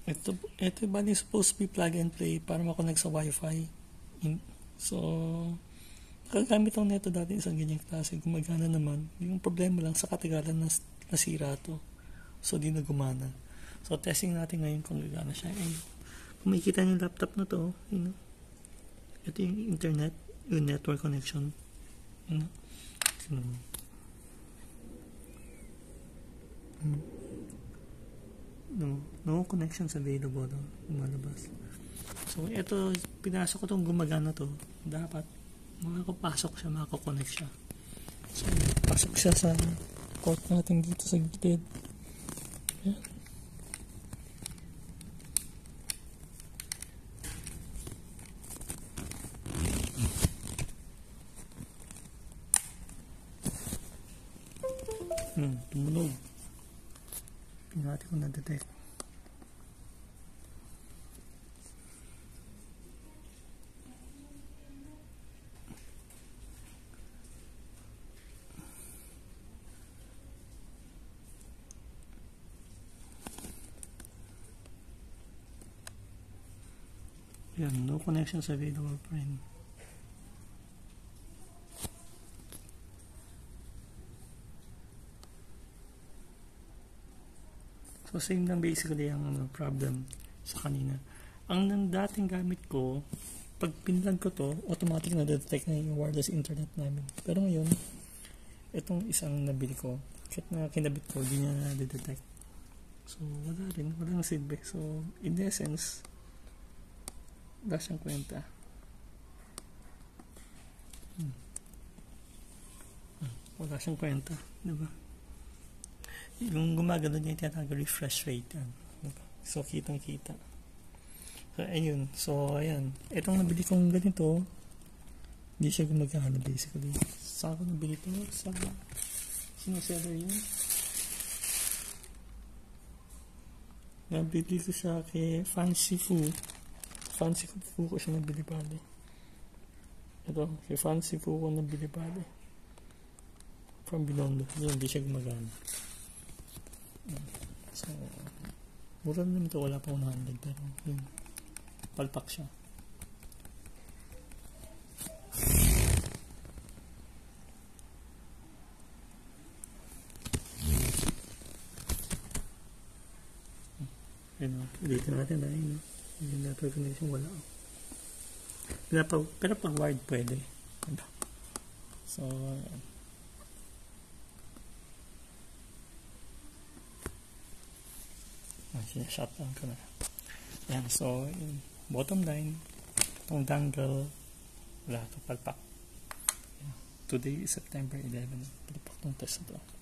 Ito bali supposed to be plug and play para makonect sa wifi. So, nakagamit ako nito dati isang ganyang klase. Gumagana naman. Yung problema lang sa katagalan nasira to. So, di na gumana. So, testing natin ngayon kung gagana siya. Kung makikita niyo yung laptop na to, ito yung internet, yung network connection. No connections available doon. Lumalabas. So, ito, pinasok ko itong gumagana to. Dapat, makakapasok siya, makakonect siya. So, pasok siya sa port natin dito sa gilid. Ayan. Tumunog. Tingnan natin kung na-detect. Yan, no connections available pa rin. So, same lang basically ang problem sa kanina. Ang dating gamit ko, pag pinlag ko to, automatic na detect na yung wireless internet namin. Pero ngayon, itong isang nabili ko, kahit na kinabit ko, di niya na-detect. So, walang feedback. So, in essence, wala siyang kwenta. Wala siyang kwenta, diba? Yung gumagano niya yung tinatawag refresh rate. Diba? So, kitang-kita. So, ayun. So, ayan. Itong nabili kong ganito, hindi siya gumagana basically. Saan ko nabili ito? Sino seller yun? Nabili ko siya kay Fancy Fu ko siya nabili bali. Ito, kay Fancy Fu ko nabili bali. From Binondo. Hindi siya gumagana. So, mura naman ito. Wala pa 100. Pero, yun. Palpak siya. Ayun, dito natin na yun. Yung network connection wala. Pero pag wired pwede. So, shutdown ko na. Ayan, so, bottom line, itong dangle, wala ito, palpak. Today is September 11. Palpak itong test na ito.